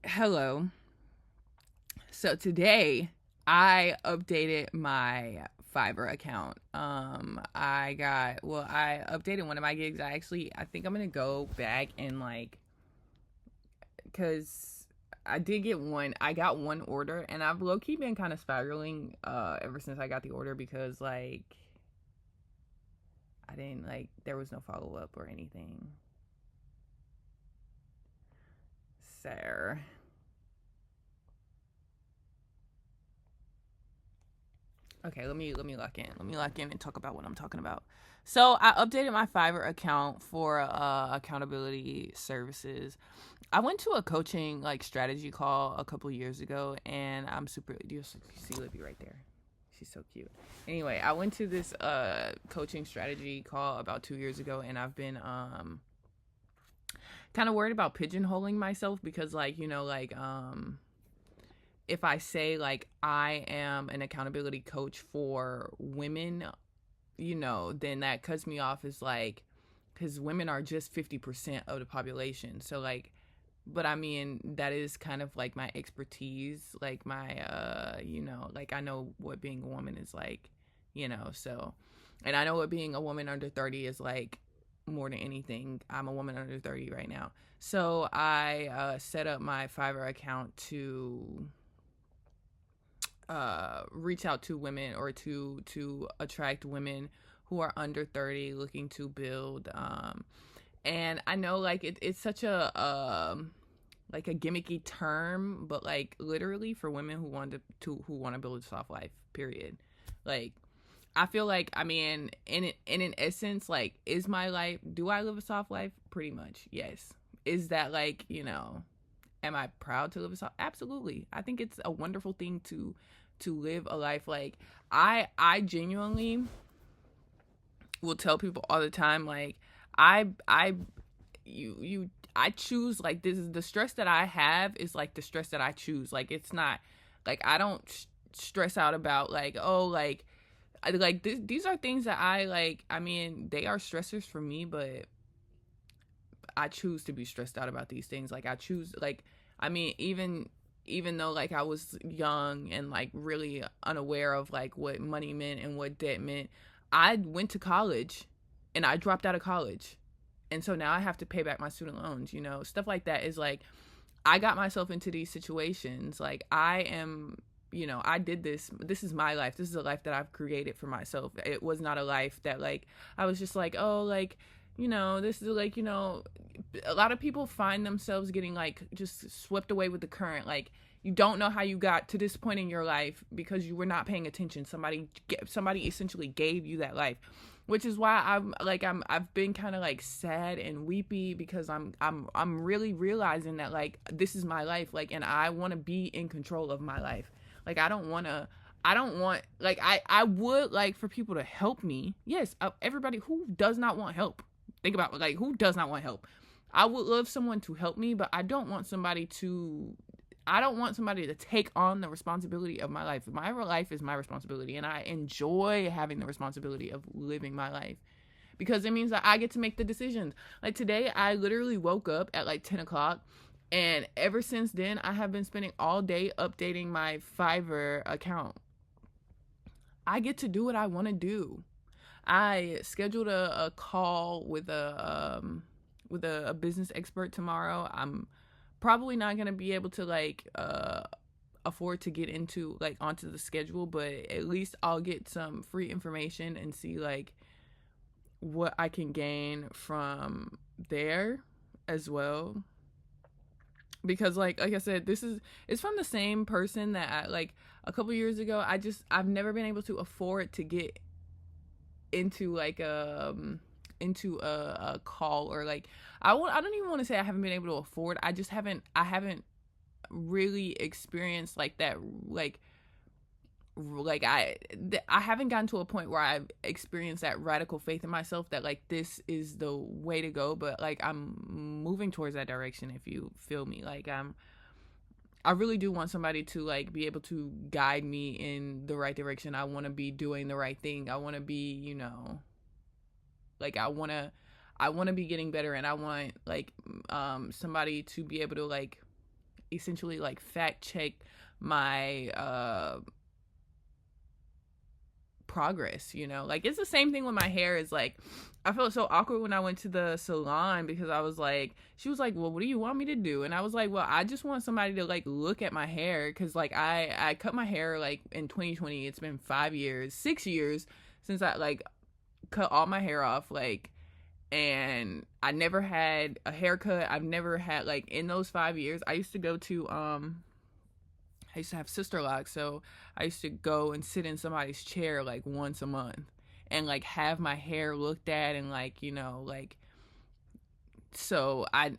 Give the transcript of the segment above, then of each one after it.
Hello. So today I updated my Fiverr account. I updated one of my gigs. I think I'm going to go back and cuz I did get one. I got one order and I've low key been kind of spiraling ever since I got the order because I didn't there was no follow up or anything. So, okay, let me lock in. Let me lock in and talk about what I'm talking about. So I updated my Fiverr account for accountability services. I went to a coaching strategy call a couple years ago, and I'm super. You see Libby right there? She's so cute. Anyway, I went to this coaching strategy call about 2 years ago, and I've been kind of worried about pigeonholing myself because if I say I am an accountability coach for women, then that cuts me off as because women are just 50% of the population. So but I mean that is kind of like my expertise, like my I know what being a woman is so, and I know what being a woman under 30 is like more than anything. I'm a woman under 30 right now. So I set up my Fiverr account to reach out to women or to attract women who are under 30 looking to build and I know it's such a gimmicky term, but literally for women who want who want to build a soft life, period. Like I feel like, I mean, in an essence, is my life, do I live a soft life? Pretty much, yes. Is that am I proud to live a soft? Absolutely. I think it's a wonderful thing to live a life. I genuinely will tell people all the time, I I choose, this is the stress that I have is the stress that I choose. It's not I don't stress out about these are things that I mean, they are stressors for me, but I choose to be stressed out about these things. I choose, I mean, even though I was young and really unaware of what money meant and what debt meant, I went to college and I dropped out of college. And so now I have to pay back my student loans, stuff like that is I got myself into these situations. I am, I did this. This is my life. This is a life that I've created for myself. It was not a life that I was just oh, this is a lot of people find themselves getting just swept away with the current. You don't know how you got to this point in your life because you were not paying attention. Somebody essentially gave you that life, which is why I've been kind of sad and weepy because I'm really realizing that this is my life, and I want to be in control of my life. I don't want I would for people to help me. Yes, everybody who does not want help. Think about who does not want help. I would love someone to help me, but I don't want somebody to take on the responsibility of my life. My life is my responsibility, and I enjoy having the responsibility of living my life because it means that I get to make the decisions. Today, I literally woke up at 10 o'clock, and ever since then, I have been spending all day updating my Fiverr account. I get to do what I want to do. I scheduled a call with a business expert tomorrow. I'm probably not gonna be able to afford to get into onto the schedule, but at least I'll get some free information and see what I can gain from there as well. Because I said, it's from the same person that a couple years ago I've never been able to afford to get into into a call, or I don't even want to say I haven't been able to afford. I haven't really experienced that I haven't gotten to a point where I've experienced that radical faith in myself that this is the way to go, but I'm moving towards that direction, if you feel me. I really do want somebody to be able to guide me in the right direction. I want to be doing the right thing. I want to be, I want to be getting better, and I want somebody to be able to essentially like fact check my progress, you know? Like, it's the same thing with my hair. Is like, I felt so awkward when I went to the salon because I was like, she was like, well, what do you want me to do? And I was like, well, I just want somebody to like look at my hair, because like I cut my hair like in 2020. It's been 6 years since I like cut all my hair off, like, and I never had a haircut. I've never had, like, in those 5 years, I used to go to I used to have Sisterlock, so I used to go and sit in somebody's chair like once a month and like have my hair looked at, and like, you know, like, so I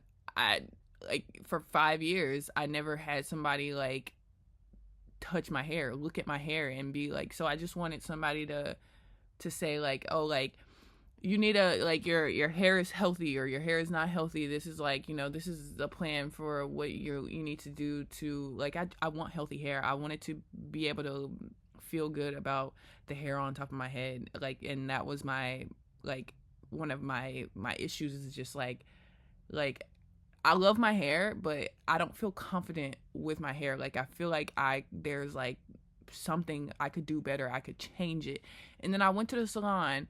like for 5 years I never had somebody like touch my hair, look at my hair, and be like, so I just wanted somebody to say like, oh, like, you need a, like, your hair is healthy or your hair is not healthy. This is like, you know, this is the plan for what you need to do to, like, I want healthy hair. I wanted to be able to feel good about the hair on top of my head. Like, and that was my, like, one of my issues is just like, I love my hair, but I don't feel confident with my hair. Like, I feel like there's like something I could do better. I could change it. And then I went to the salon,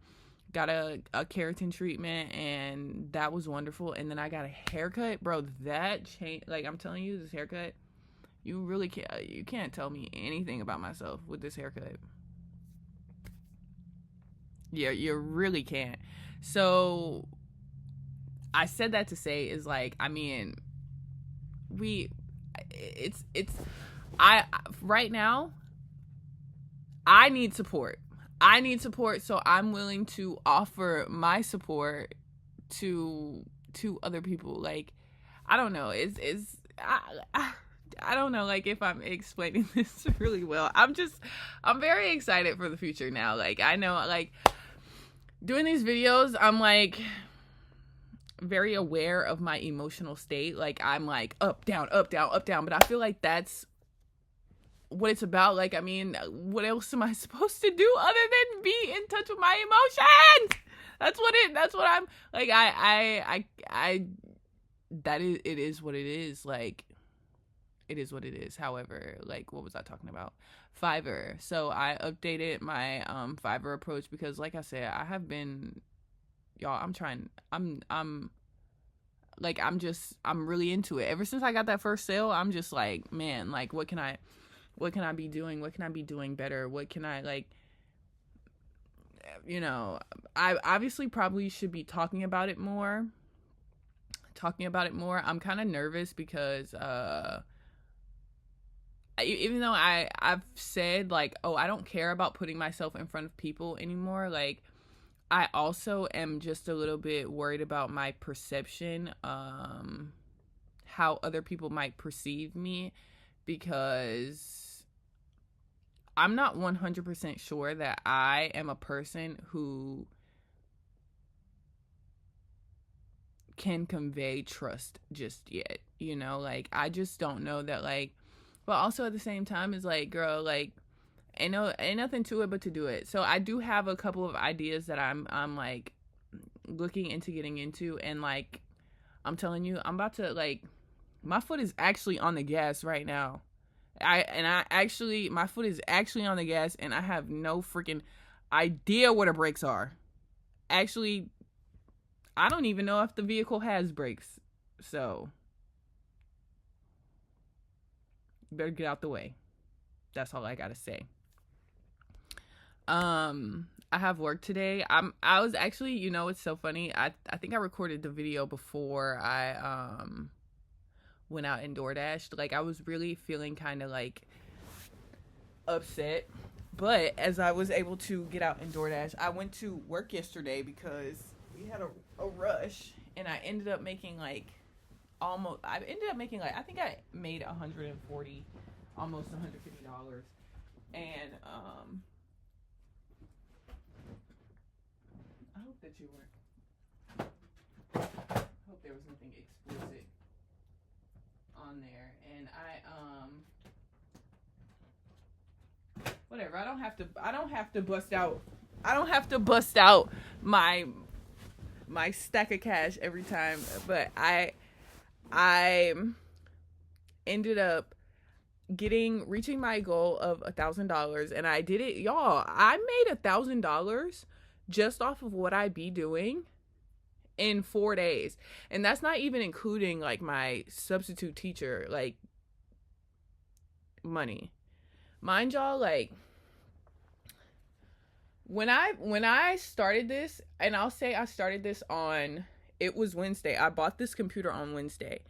got a keratin treatment, and that was wonderful. And then I got a haircut, bro. That changed. Like, I'm telling you, this haircut, you really can't tell me anything about myself with this haircut. Yeah, you really can't. So I said that to say is like, I mean, I right now I need support. So I'm willing to offer my support to other people. Like, I don't know. I don't know, like, if I'm explaining this really well. I'm very excited for the future now. Like, I know, like, doing these videos, I'm like very aware of my emotional state. Like, I'm like up, down, up, down, up, down. But I feel like that's what it's about. Like, I mean, what else am I supposed to do other than be in touch with my emotions? That's what I'm like. It is what it is. Like, it is what it is. However, like, what was I talking about? Fiverr. So I updated my Fiverr approach because, like I said, I have been, y'all, I'm really into it. Ever since I got that first sale, I'm just like, man, like, what can I be doing? What can I be doing better? What can I, like, you know, I obviously probably should be talking about it more. I'm kind of nervous because even though I've said, like, oh, I don't care about putting myself in front of people anymore, like, I also am just a little bit worried about my perception, how other people might perceive me, because I'm not 100% sure that I am a person who can convey trust just yet, you know? Like, I just don't know that, like, but also at the same time, it's like, girl, like, ain't nothing to it but to do it. So I do have a couple of ideas that I'm like looking into getting into, and like, I'm telling you, I'm about to, like, my foot is actually on the gas right now. My foot is actually on the gas, and I have no freaking idea where the brakes are. Actually, I don't even know if the vehicle has brakes. So, you better get out the way. That's all I gotta say. I have work today. I was actually, you know, it's so funny. I think I recorded the video before I went out and DoorDashed. Like, I was really feeling kind of like upset, but as I was able to get out and DoorDash, I went to work yesterday because we had a rush, and I ended up making like I think I made $140, almost $150, and I hope that you weren't. I hope there was nothing explicit on there, and whatever. I don't have to bust out my stack of cash every time, but ended up reaching my goal of $1,000, and I did it, y'all. I made $1,000 just off of what I be doing in 4 days, and that's not even including like my substitute teacher like money, mind y'all. Like when I started this, and I'll say I started this on, it was Wednesday. I bought this computer on Wednesday.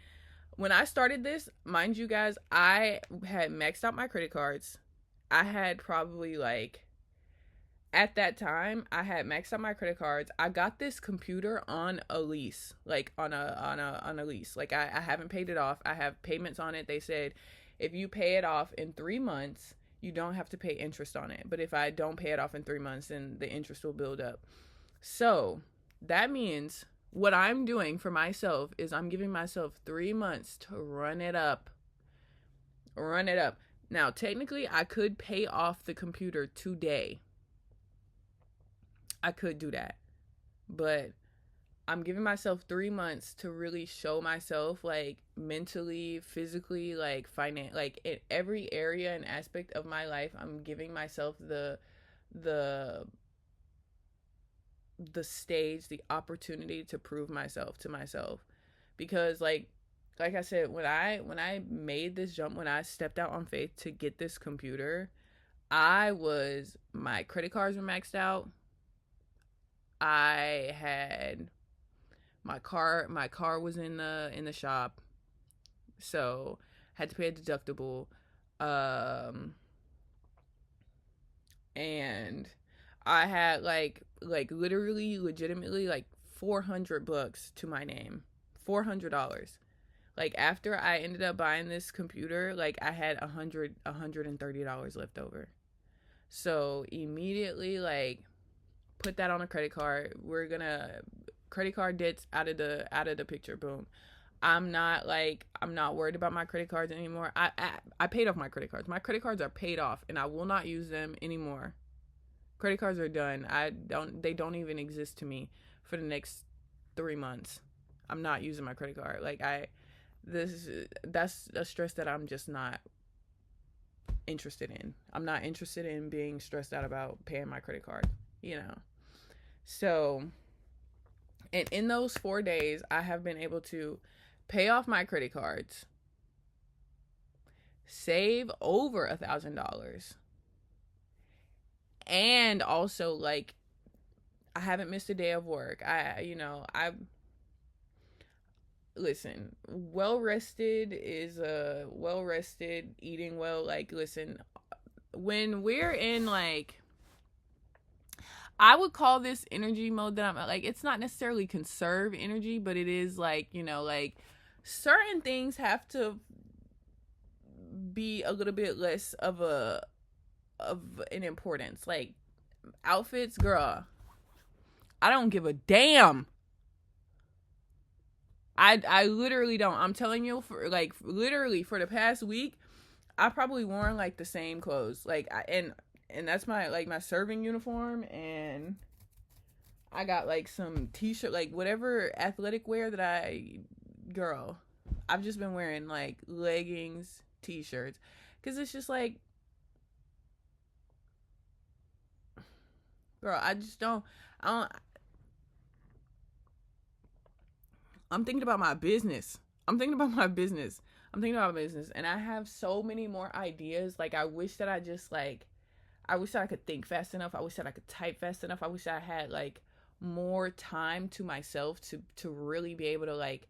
When I started this, mind you guys, I had maxed out my credit cards. I had probably like, at that time, I had maxed out my credit cards. I got this computer on a lease, like on a lease. Like I haven't paid it off. I have payments on it. They said if you pay it off in 3 months, you don't have to pay interest on it. But if I don't pay it off in 3 months, then the interest will build up. So that means what I'm doing for myself is I'm giving myself 3 months to run it up. Run it up. Now, technically, I could pay off the computer today. I could do that. But I'm giving myself 3 months to really show myself, like, mentally, physically, like, like, in every area and aspect of my life. I'm giving myself the stage, the opportunity to prove myself to myself. Because like I said, when I made this jump, when I stepped out on faith to get this computer, my credit cards were maxed out. I had my car was in the shop, so had to pay a deductible. And I had like literally legitimately like $400 to my name. $400. Like after I ended up buying this computer, like I had $130 left over. So immediately, like, put that on a credit card. Credit card debts out of the picture. Boom. I'm not worried about my credit cards anymore. I paid off my credit cards. My credit cards are paid off, and I will not use them anymore. Credit cards are done. They don't even exist to me for the next 3 months. I'm not using my credit card. Like that's a stress that I'm just not interested in. I'm not interested in being stressed out about paying my credit card, So, and in those 4 days, I have been able to pay off my credit cards, save over $1,000, and also, like, I haven't missed a day of work. Listen, well rested is eating well. Like, listen, when we're in, like, I would call this energy mode that I'm like, it's not necessarily conserve energy, but it is like, like certain things have to be a little bit less of an importance. Like outfits, girl, I don't give a damn. I literally don't. I'm telling you, for like literally for the past week, I probably worn like the same clothes. Like and that's my serving uniform, and I got like some t-shirt, like whatever athletic wear that I've just been wearing like leggings, t-shirts, because it's just like, girl, I don't. I'm thinking about my business. And I have so many more ideas. Like, I wish that I could think fast enough. I wish that I could type fast enough. I wish I had like more time to myself to really be able to like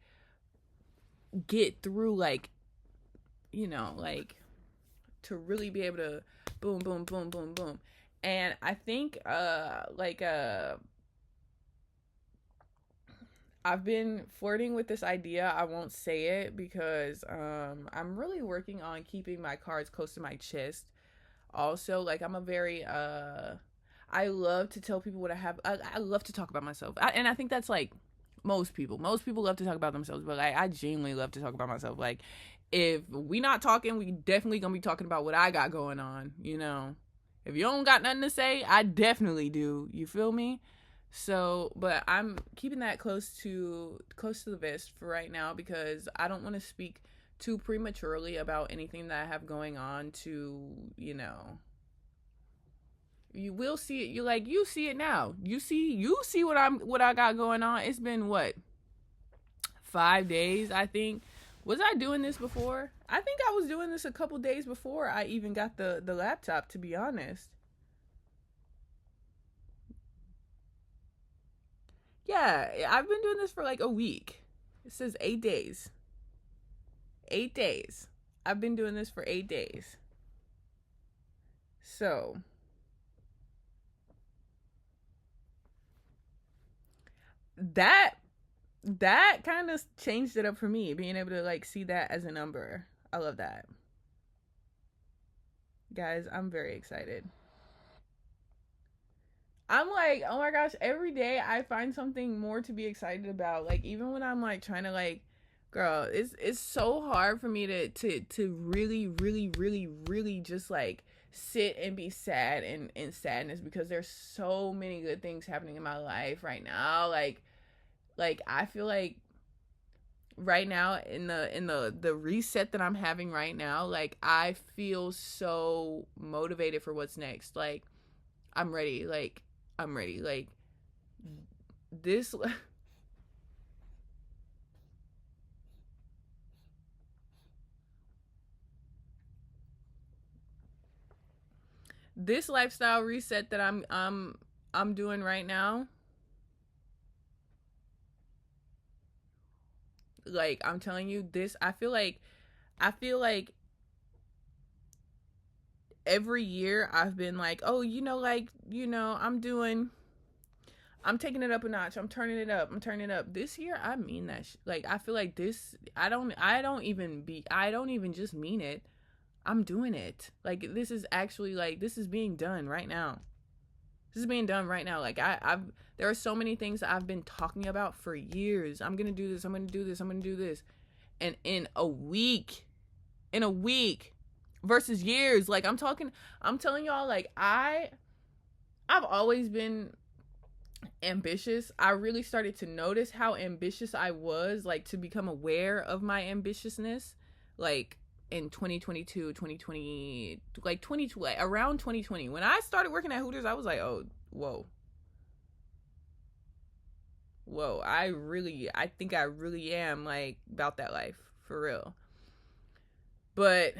get through, like, like to really be able to boom, boom, boom, boom, boom. And I think I've been flirting with this idea. I won't say it because I'm really working on keeping my cards close to my chest. Also, like, I'm a very I love to tell people what I have. I love to talk about myself. And I think that's like most people love to talk about themselves, but like I genuinely love to talk about myself. Like, if we not talking, we definitely gonna be talking about what I got going on. If you don't got nothing to say, I definitely do. You feel me? So, but I'm keeping that close to the vest for right now because I don't want to speak too prematurely about anything that I have going on to, you will see it. You see it now. You see what I got going on. It's been what, 5 days, I think. Was I doing this before? I think I was doing this a couple days before I even got the laptop, to be honest. Yeah, I've been doing this for like a week. It says 8 days. 8 days. I've been doing this for 8 days. So that kind of changed it up for me, being able to like see that as a number. I love that. Guys, I'm very excited. I'm like, oh my gosh, every day I find something more to be excited about. Like, even when I'm like trying to like, girl, it's so hard for me to really, really, really, really just like sit and be sad and in sadness, because there's so many good things happening in my life right now. Like I feel like right now, in the reset that I'm having right now, like I feel so motivated for what's next. Like I'm ready. Like I'm ready. Like this this lifestyle reset that I'm doing right now, like I'm telling you, this I feel like every year I've been like, oh, I'm taking it up a notch. I'm turning it up. I'm turning it up. This year, I mean that. Like, I feel like this. I don't even just mean it. I'm doing it. Like, this is actually like this is being done right now. This is being done right now. Like, there are so many things that I've been talking about for years. I'm gonna do this. I'm gonna do this. I'm gonna do this. And in a week, versus years. Like, I'm telling y'all. Like, I've always been ambitious. I really started to notice how ambitious I was, like to become aware of my ambitiousness, like in 2022, 2020, like 2020, like around 2020. When I started working at Hooters, I was like, oh, whoa. Whoa, I think I really am like about that life for real. But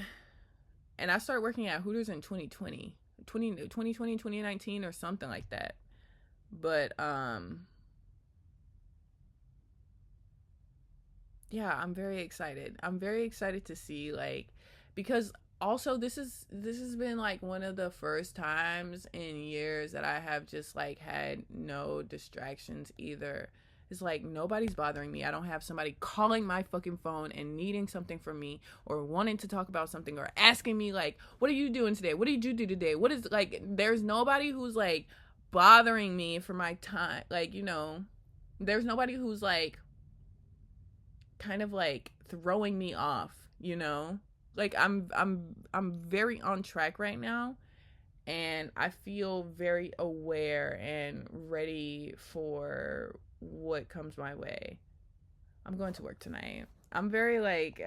and I started working at Hooters in 2020, 2019 or something like that. But yeah, I'm very excited. I'm very excited to see, like, because also this has been like one of the first times in years that I have just like had no distractions either. It's like nobody's bothering me. I don't have somebody calling my fucking phone and needing something from me, or wanting to talk about something, or asking me like, what are you doing today? What did you do today? What is, like, there's nobody who's like bothering me for my time. Like, there's nobody who's like kind of like throwing me off, like I'm very on track right now, and I feel very aware and ready for what comes my way. I'm going to work tonight. I'm very like,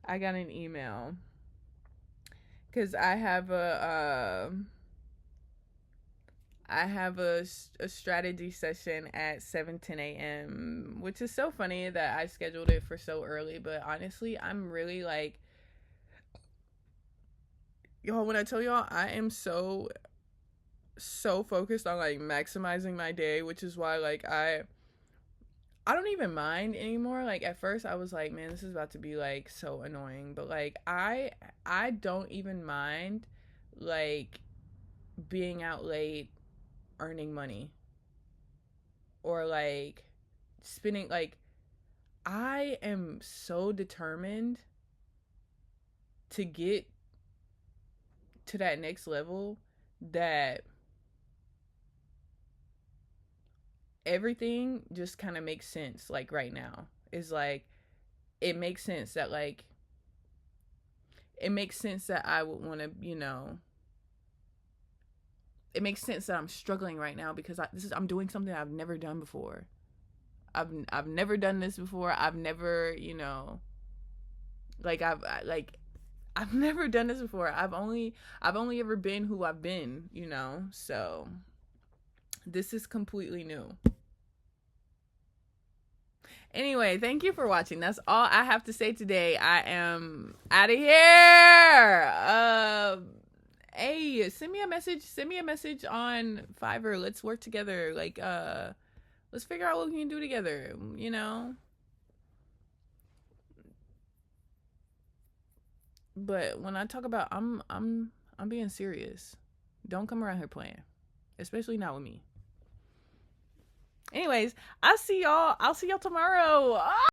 I got an email because I have a strategy session at 7:10 a.m., which is so funny that I scheduled it for so early. But honestly, I'm really like, y'all, when I tell y'all, I am so focused on like maximizing my day, which is why like I don't even mind anymore. Like at first I was like, man, this is about to be like so annoying, but like I don't even mind like being out late, earning money, or like spending, like I am so determined to get to that next level that everything just kind of makes sense. Like right now is like, it makes sense that like it makes sense that I would want to, it makes sense that I'm struggling right now because I'm doing something I've never done before. I've never done this before. I've never, like I've never done this before. I've only ever been who I've been. So this is completely new. Anyway, thank you for watching. That's all I have to say today. I am out of here. Hey, send me a message on Fiverr. Let's work together. Let's figure out what we can do together. But when I talk about I'm being serious. Don't come around here playing. Especially not with me. Anyways, I'll see y'all tomorrow.